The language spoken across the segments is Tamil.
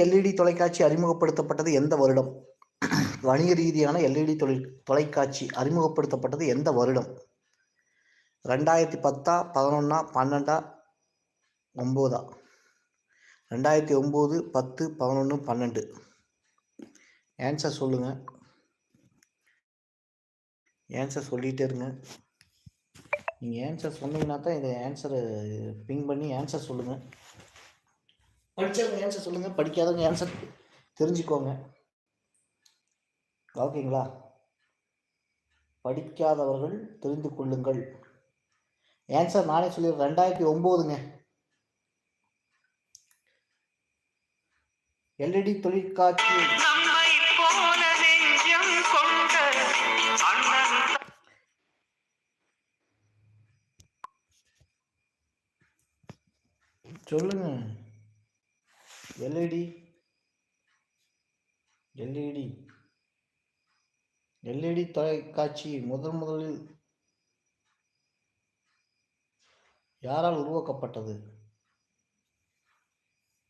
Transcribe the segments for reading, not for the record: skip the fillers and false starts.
எல்இடி தொலைக்காட்சி அறிமுகப்படுத்தப்பட்டது எந்த வருடம்? வணிக ரீதியான எல்இடி தொலைக்காட்சி அறிமுகப்படுத்தப்பட்டது எந்த வருடம்? 2010, 11, 12, 9? 2009, 10, 11, 12. ஆன்சர் சொல்லுங்க. ஆன்சர் சொல்லிட்டே இருங்க. நீங்கள் ஆன்சர் சொன்னீங்கன்னா தான் இதை ஆன்சரை பிங் பண்ணி ஆன்சர் சொல்லுங்கள். படித்தவங்க ஆன்சர் சொல்லுங்கள், படிக்காதவங்க ஆன்சர் தெரிஞ்சுக்கோங்க. ஓகேங்களா? படிக்காதவர்கள் தெரிந்து கொள்ளுங்கள். ஆன்சர் நானே சொல்லிடுறேன். 2009ங்க. எல்இடி தொலைக்காட்சி சொல்லுங்க. எல்இடி தொலைக்காட்சி முதலில் யாரால் உருவாக்கப்பட்டது?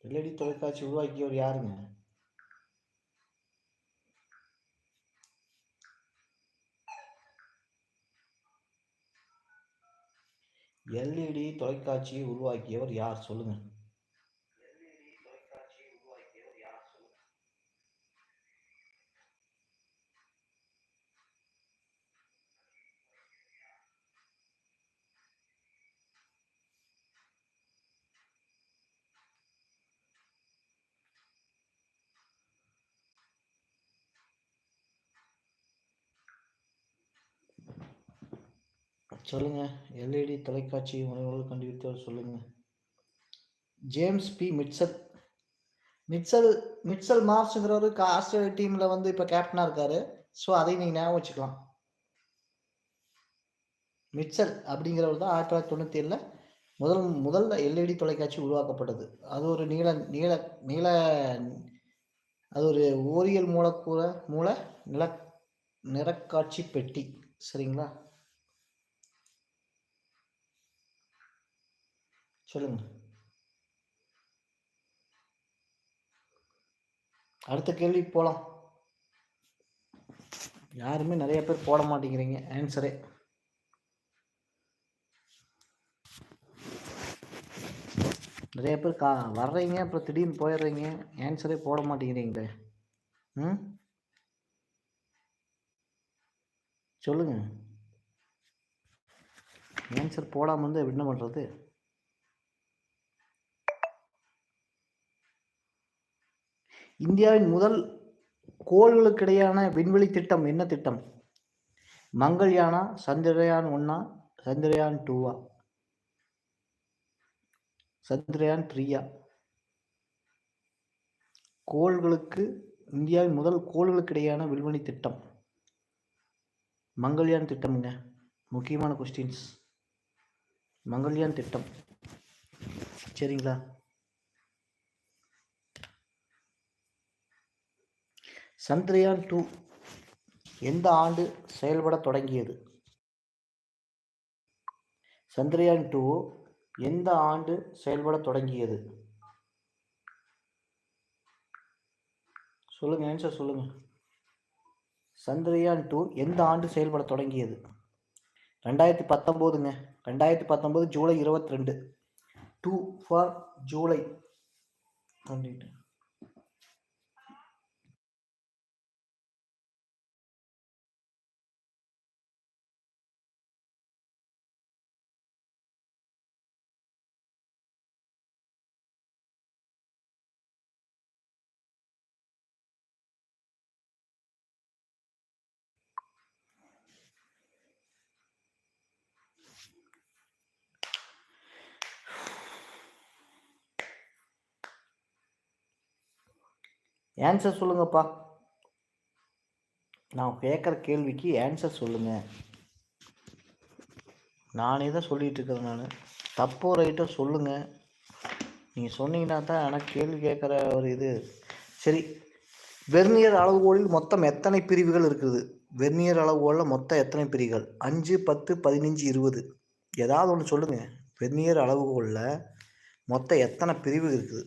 எல்இடி தொலைக்காட்சி உருவாக்கியவர் யாருங்க? எல்இடி தொலைக்காட்சியை உருவாக்கியவர் யார்? சொல்லுங்க. சொல்லுங்க. எல்இடி தொலைக்காட்சி முறைகள் கண்டுபிடித்தவர் சொல்லுங்க. James B Mitchell. மிட்சல் மார்க்ஸுங்கிறவரு ஆஸ்திரேலியா டீமில் வந்து இப்போ கேப்டனாக இருக்காரு. ஸோ அதை நீங்கள் ஞாபகம் வச்சுக்கலாம். மிட்சல் அப்படிங்கிறவர் தான் 1997 முதல்ல எல்இடி தொலைக்காட்சி உருவாக்கப்பட்டது. அது ஒரு நீல அது ஒரு ஓரியல் மூல நிறக்காட்சி பெட்டி. சரிங்களா? சொல்லுங்க. அடுத்த கேள்வி போகலாம். யாருமே நிறைய பேர் போட மாட்டேங்கிறீங்க ஆன்சரே. நிறைய பேர் வர்றீங்க, அப்புறம் திடீர்னு போயிடுறீங்க, ஆன்சரே போட மாட்டேங்கிறீங்களே. சொல்லுங்க. ஆன்சர் போடாமல் வந்து என்ன பண்ணுறது? இந்தியாவின் முதல் கோள்களுக்கிடையான விண்வெளி திட்டம் என்ன திட்டம்? மங்கள்யானா, சந்திரயான் 1, சந்திரயான் 2, சந்திரயான் 3? இந்தியாவின் முதல் கோள்களுக்கிடையான விண்வெளி திட்டம் மங்கள்யான் திட்டம்ங்க. முக்கியமான கொஸ்டின்ஸ். மங்கள்யான் திட்டம். சரிங்களா? சந்திரயான் 2 எந்த ஆண்டு செயல்பட தொடங்கியது? சந்திரயான் 2 எந்த ஆண்டு செயல்பட தொடங்கியது? சொல்லுங்க. ஆன்சர் சொல்லுங்க. சந்திரயான் 2 எந்த ஆண்டு செயல்பட தொடங்கியது? 2019ங்க. 2019 ஜூலை 22. 2 for ஜூலை. ஆன்சர் சொல்லுங்கப்பா. நான் கேட்குற கேள்விக்கு ஆன்சர் சொல்லுங்க. நானே தான் சொல்லிட்டு இருக்கிறேன். நான் தப்போ ரைட்டோ சொல்லுங்க. நீங்கள் சொன்னீங்கன்னா தான் எனக்கு கேள்வி கேட்குற ஒரு இது. சரி, வெர்னியர் அளவுகோலில் மொத்தம் எத்தனை பிரிவுகள் இருக்குது? வெர்னியர் அளவுகோலில் மொத்தம் எத்தனை பிரிவுகள்? 5, 10, 15, 20? ஏதாவது ஒன்று சொல்லுங்கள். வெர்னியர் அளவுகோலில் மொத்தம் எத்தனை பிரிவு இருக்குது?